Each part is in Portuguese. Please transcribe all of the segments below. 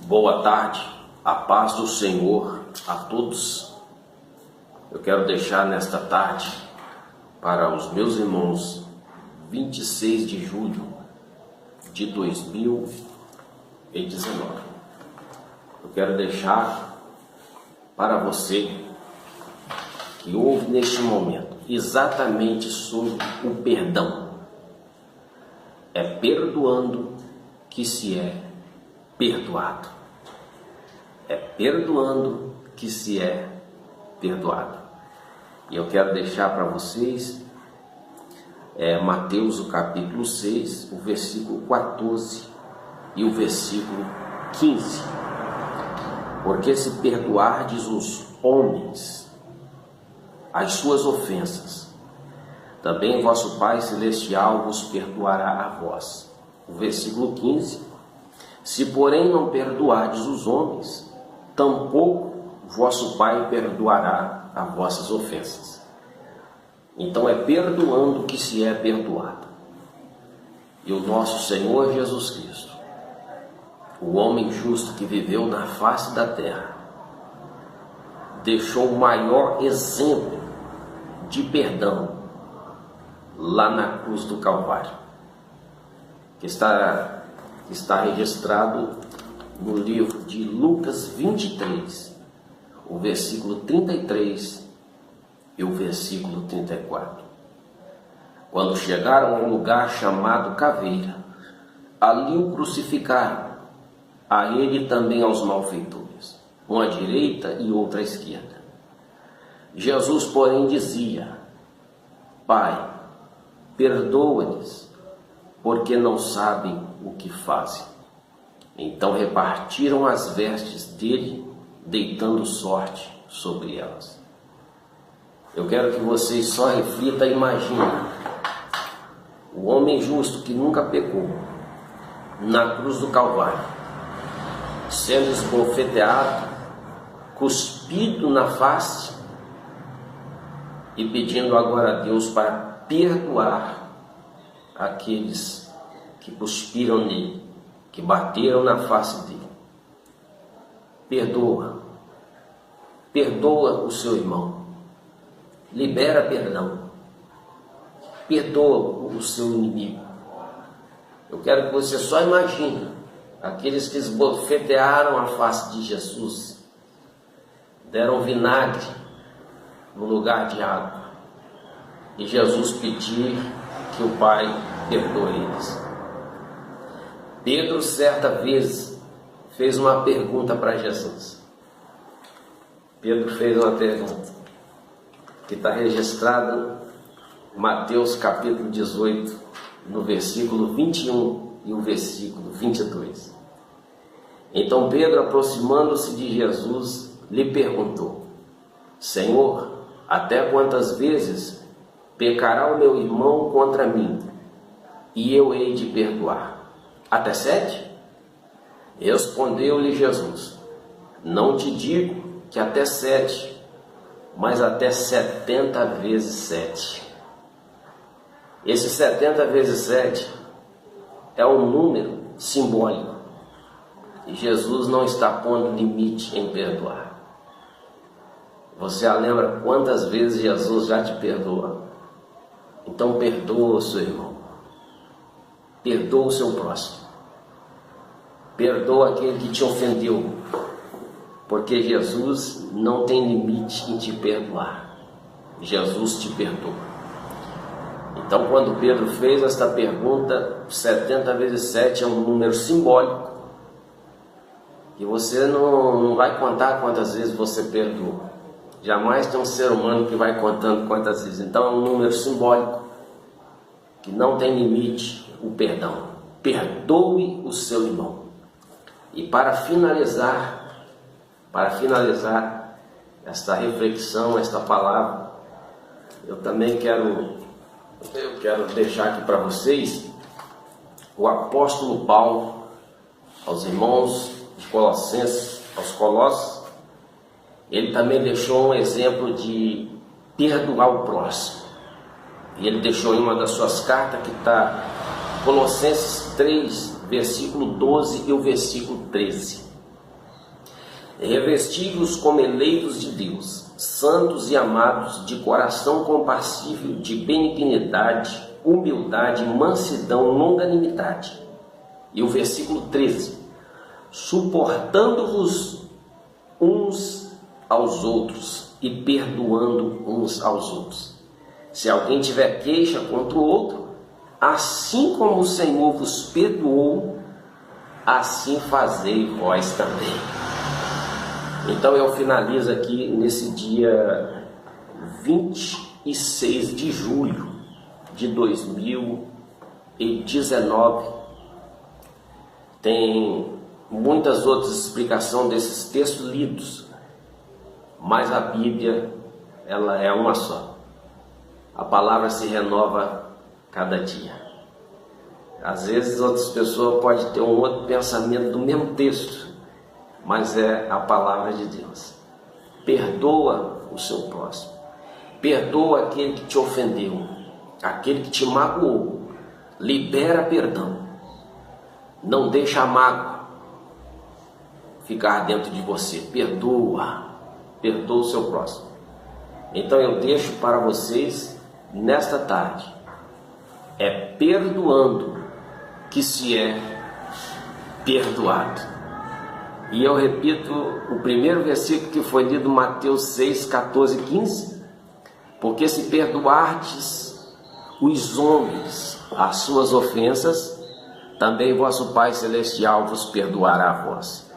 Boa tarde, a paz do Senhor a todos. Eu quero deixar nesta tarde para os meus irmãos 26 de julho de 2019. Eu quero deixar para você que ouve neste momento exatamente sobre o perdão. É perdoando que se é perdoado. É perdoando que se é perdoado. E eu quero deixar para vocês Mateus, o capítulo 6, o versículo 14 e o versículo 15. Porque se perdoardes os homens as suas ofensas, também vosso Pai Celestial vos perdoará a vós. O versículo 15. Se porém não perdoardes os homens, tampouco vosso Pai perdoará as vossas ofensas. Então é perdoando que se é perdoado. E o nosso Senhor Jesus Cristo, o homem justo que viveu na face da terra, deixou o maior exemplo de perdão lá na cruz do Calvário, que está registrado no livro de Lucas 23, o versículo 33 e o versículo 34. Quando chegaram a um lugar chamado Caveira, ali o crucificaram, a ele também aos malfeitores, um à direita e outro à esquerda. Jesus, porém, dizia: Pai, perdoa-lhes, porque não sabem o que fazem. Então repartiram as vestes dele, deitando sorte sobre elas. Eu quero que vocês só reflitam e imaginem o homem justo que nunca pecou, na cruz do Calvário, sendo esbofeteado, cuspido na face e pedindo agora a Deus para perdoar aqueles que cuspiram nele, que bateram na face dele. Perdoa o seu irmão, libera perdão, perdoa o seu inimigo. Eu quero que você só imagine aqueles que esbofetearam a face de Jesus, deram vinagre no lugar de água, e Jesus pedir que o Pai perdoe eles. Pedro, certa vez, fez uma pergunta para Jesus. Pedro fez uma pergunta que está registrada em Mateus capítulo 18, no versículo 21 e o versículo 22. Então Pedro, aproximando-se de Jesus, lhe perguntou: Senhor, até quantas vezes pecará o meu irmão contra mim, e eu hei de perdoar? Até 7? Respondeu-lhe Jesus: Não te digo que até 7, mas até 70 vezes 7. Esse 70 vezes 7 é um número simbólico. E Jesus não está pondo limite em perdoar. Você lembra quantas vezes Jesus já te perdoa? Então perdoa o seu irmão. Perdoa o seu próximo. Perdoa aquele que te ofendeu. Porque Jesus não tem limite em te perdoar. Jesus te perdoa. Então, quando Pedro fez esta pergunta, 70 vezes 7 é um número simbólico. E você não vai contar quantas vezes você perdoa. Jamais tem um ser humano que vai contando quantas vezes. Então, é um número simbólico que não tem limite, o perdão. Perdoe o seu irmão. E para finalizar esta reflexão, esta palavra, eu também quero deixar aqui para vocês o apóstolo Paulo aos irmãos de Colossenses, aos Colossos. Ele também deixou um exemplo de perdoar o próximo. E ele deixou em uma das suas cartas, que está Colossenses 3, versículo 12 e o versículo 13. Revesti-vos como eleitos de Deus, santos e amados, de coração compassível, de benignidade, humildade, mansidão, longanimidade. E o versículo 13: suportando-vos uns aos outros e perdoando uns aos outros. Se alguém tiver queixa contra o outro, assim como o Senhor vos perdoou, assim fazei vós também. Então eu finalizo aqui nesse dia 26 de julho de 2019. Tem muitas outras explicações desses textos lidos, mas a Bíblia, ela é uma só. A palavra se renova cada dia. Às vezes outras pessoas podem ter um outro pensamento do mesmo texto, mas é a palavra de Deus. Perdoa o seu próximo, perdoa aquele que te ofendeu, aquele que te magoou, libera perdão, não deixa a mágoa ficar dentro de você, perdoa o seu próximo. Então eu deixo para vocês nesta tarde, é perdoando que se é perdoado. E eu repito o primeiro versículo que foi lido, Mateus 6, 14 e 15, porque se perdoardes os homens as suas ofensas, também vosso Pai Celestial vos perdoará a vós.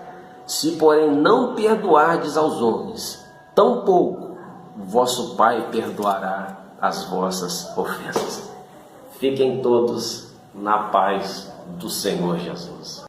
Se porém não perdoardes aos homens, tampouco vosso Pai perdoará as vossas ofensas. Fiquem todos na paz do Senhor Jesus.